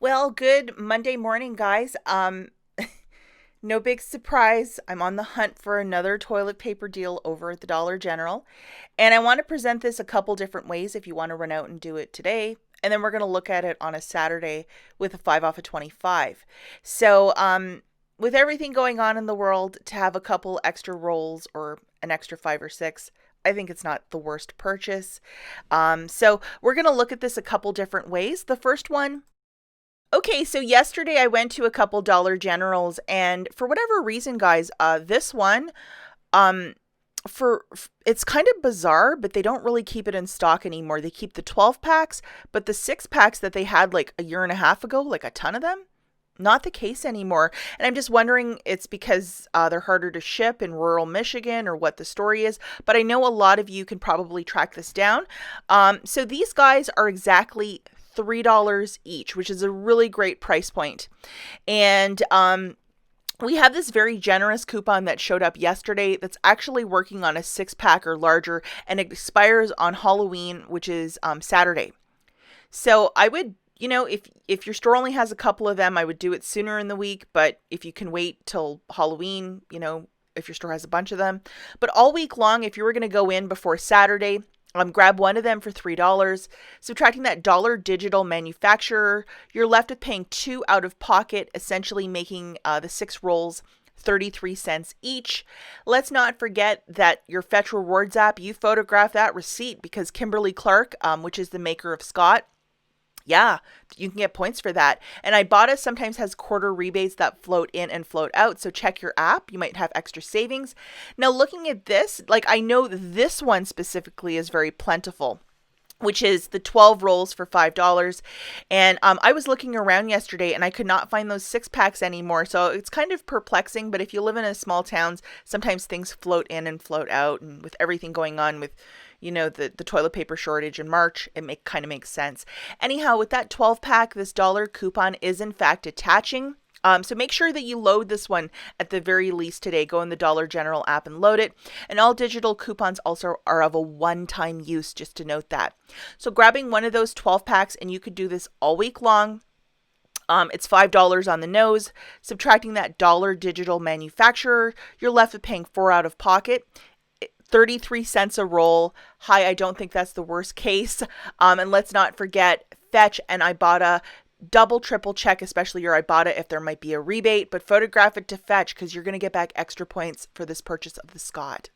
Well, good Monday morning, guys. No big surprise. I'm on the hunt for another toilet paper deal over at the Dollar General. And I want to present this a couple different ways if you want to run out and do it today. And then we're going to look at it on a Saturday with a 5 off of 25. With everything going on in the world, to have a couple extra rolls or an extra 5 or 6, I think it's not the worst purchase. So we're going to look at this a couple different ways. The first one, okay, so yesterday I went to a couple Dollar Generals, and for whatever reason, guys, this one, um, it's kind of bizarre, but they don't really keep it in stock anymore. They keep the 12 packs, but the 6 packs that they had like a year and a half ago, like a ton of them, not the case anymore. And I'm just wondering, it's because they're harder to ship in rural Michigan or what the story is. But I know a lot of you can probably track this down. So these guys are exactly $3 each, which is a really great price point. And we have this very generous coupon that showed up yesterday that's actually working on a 6 pack or larger, and it expires on Halloween, which is Saturday. So I would, if your store only has a couple of them, I would do it sooner in the week. But if you can wait till Halloween, if your store has a bunch of them. But all week long, if you were going to go in before Saturday, grab one of them for $3. Subtracting that dollar digital manufacturer, you're left with paying two out of pocket, essentially making the 6 rolls 33 cents each. Let's not forget that your Fetch Rewards app, you photograph that receipt because Kimberly Clark, which is the maker of Scott, yeah, you can get points for that. And Ibotta sometimes has quarter rebates that float in and float out. So check your app. You might have extra savings. Now, looking at this, like I know this one specifically is very plentiful, which is the 12 rolls for $5. And I was looking around yesterday and I could not find those 6 packs anymore. So it's kind of perplexing. But if you live in a small towns, sometimes things float in and float out. And with everything going on with the toilet paper shortage in March, it kind of makes sense. Anyhow, with that 12 pack, this dollar coupon is in fact attaching. So make sure that you load this one at the very least today. Go in the Dollar General app and load it. And all digital coupons also are of a one-time use, just to note that. So grabbing one of those 12 packs, and you could do this all week long. It's $5 on the nose. Subtracting that dollar digital manufacturer, you're left with paying 4 out of pocket. 33 cents a roll. Hi, I don't think that's the worst case. And let's not forget Fetch and Ibotta. Double, triple check, especially your Ibotta, if there might be a rebate, but photograph it to Fetch because you're going to get back extra points for this purchase of the Scott.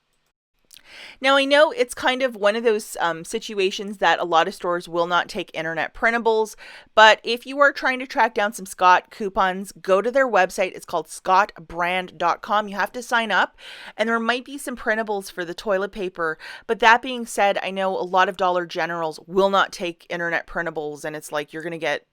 Now, I know it's kind of one of those situations that a lot of stores will not take internet printables, but if you are trying to track down some Scott coupons, go to their website. It's called scottbrand.com. You have to sign up, and there might be some printables for the toilet paper. But that being said, I know a lot of Dollar Generals will not take internet printables, and it's like you're going to get,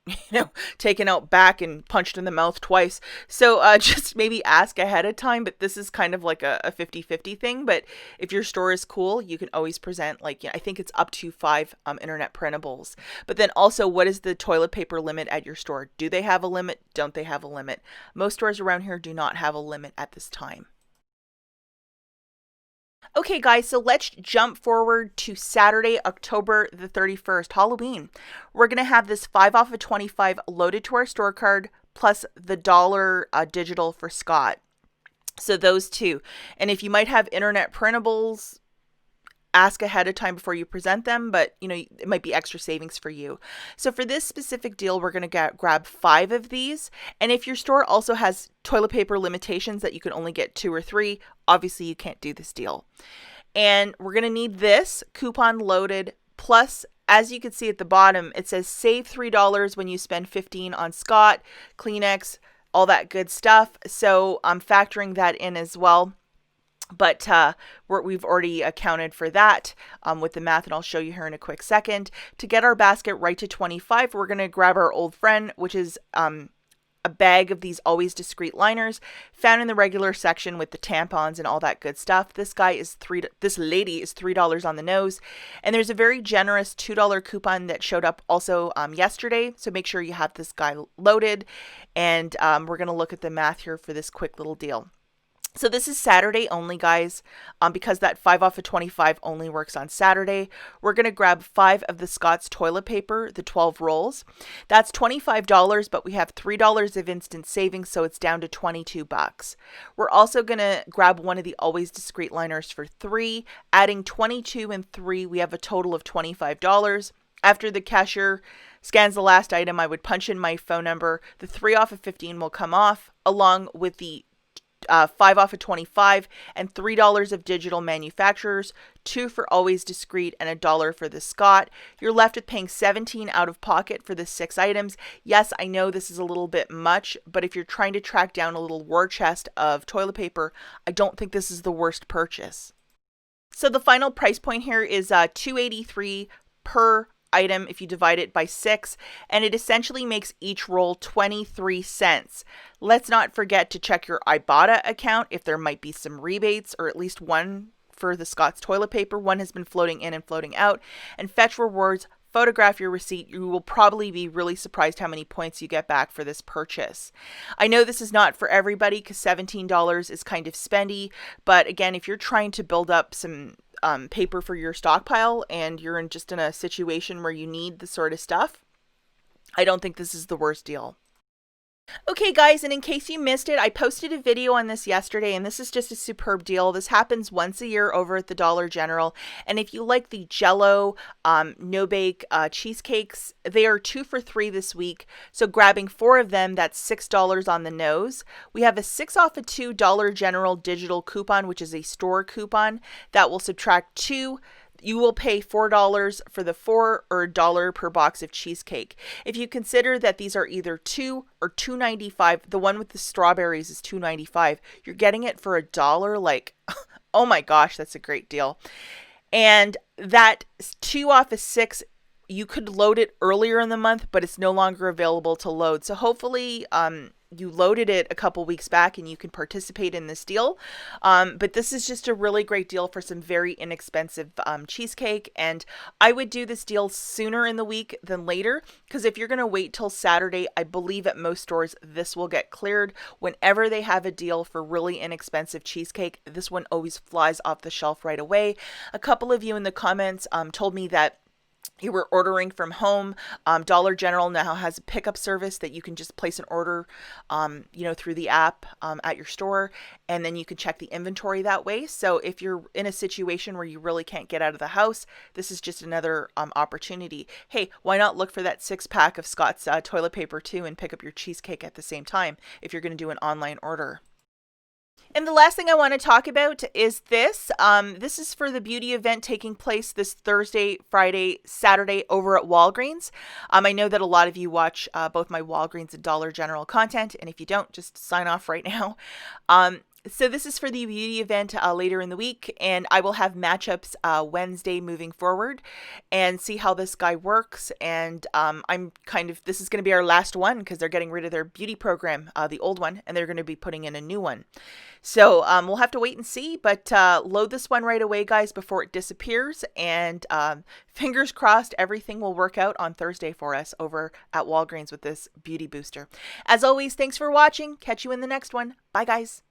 taken out back and punched in the mouth twice. So just maybe ask ahead of time, but this is kind of like a 50-50 thing. But if your store is cool, you can always present I think it's up to 5 internet printables. But then also, what is the toilet paper limit at your store? Do they have a limit? Don't they have a limit? Most stores around here do not have a limit at this time. Okay, guys, so let's jump forward to Saturday, October the 31st, Halloween. We're going to have this 5 off of 25 loaded to our store card, plus the dollar digital for Scott. So those two. And if you might have internet printables, ask ahead of time before you present them, but it might be extra savings for you. So for this specific deal, we're going to grab 5 of these. And if your store also has toilet paper limitations that you can only get 2 or 3, obviously you can't do this deal. And we're going to need this coupon loaded, plus, as you can see at the bottom, it says save $3 when you spend 15 on Scott, Kleenex, all that good stuff. So I'm factoring that in as well. But we've already accounted for that with the math, and I'll show you here in a quick second. To get our basket right to 25, we're going to grab our old friend, which is a bag of these Always Discreet liners found in the regular section with the tampons and all that good stuff. This lady is $3 on the nose. And there's a very generous $2 coupon that showed up also yesterday. So make sure you have this guy loaded. And we're going to look at the math here for this quick little deal. So this is Saturday only, guys, because that 5 off of 25 only works on Saturday. We're going to grab 5 of the Scott's toilet paper, the 12 rolls. That's $25, but we have $3 of instant savings, so it's down to 22 bucks. We're also going to grab one of the Always Discreet liners for 3. Adding 22 and 3, we have a total of $25. After the cashier scans the last item, I would punch in my phone number. The 3 off of 15 will come off, along with the 5 off of 25 and $3 of digital manufacturers, 2 for Always Discreet and $1 for the Scott. You're left with paying $17 out of pocket for the 6 items. Yes, I know this is a little bit much, but if you're trying to track down a little war chest of toilet paper, I don't think this is the worst purchase. So the final price point here is $2.83 per item if you divide it by 6, and it essentially makes each roll 23 cents. Let's not forget to check your IBOTTA account if there might be some rebates, or at least one for the Scott's toilet paper. One has been floating in and floating out. And fetch rewards, photograph your receipt. You will probably be really surprised how many points you get back for this purchase. I know this is not for everybody because $17 is kind of spendy, but again, if you're trying to build up some paper for your stockpile and you're just in a situation where you need the sort of stuff, I don't think this is the worst deal. Okay, guys, and in case you missed it, I posted a video on this yesterday, and this is just a superb deal. This happens once a year over at the Dollar General, and if you like the Jell-O no-bake cheesecakes, they are 2 for 3 this week, so grabbing 4 of them, that's $6 on the nose. We have a 6 off of 2 Dollar General digital coupon, which is a store coupon, that will subtract 2. You will pay $4 for the 4 or $1 per box of cheesecake. If you consider that these are either 2 or $2.95, the one with the strawberries is $2.95. You're getting it for $1. Like, oh my gosh, that's a great deal. And that 2 off of 6, you could load it earlier in the month, but it's no longer available to load. So hopefully, you loaded it a couple weeks back and you can participate in this deal. But this is just a really great deal for some very inexpensive cheesecake. And I would do this deal sooner in the week than later, because if you're going to wait till Saturday, I believe at most stores this will get cleared. Whenever they have a deal for really inexpensive cheesecake, this one always flies off the shelf right away. A couple of you in the comments told me that you were ordering from home. Dollar General now has a pickup service that you can just place an order, through the app at your store, and then you can check the inventory that way. So if you're in a situation where you really can't get out of the house, this is just another opportunity. Hey, why not look for that 6-pack of Scott's toilet paper too and pick up your cheesecake at the same time if you're going to do an online order. And the last thing I want to talk about is this. This is for the beauty event taking place this Thursday, Friday, Saturday over at Walgreens. I know that a lot of you watch both my Walgreens and Dollar General content, and if you don't, just sign off right now. So this is for the beauty event later in the week, and I will have matchups Wednesday moving forward and see how this guy works. And this is going to be our last one because they're getting rid of their beauty program, the old one, and they're going to be putting in a new one. So we'll have to wait and see, but load this one right away, guys, before it disappears. And fingers crossed, everything will work out on Thursday for us over at Walgreens with this beauty booster. As always, thanks for watching. Catch you in the next one. Bye, guys.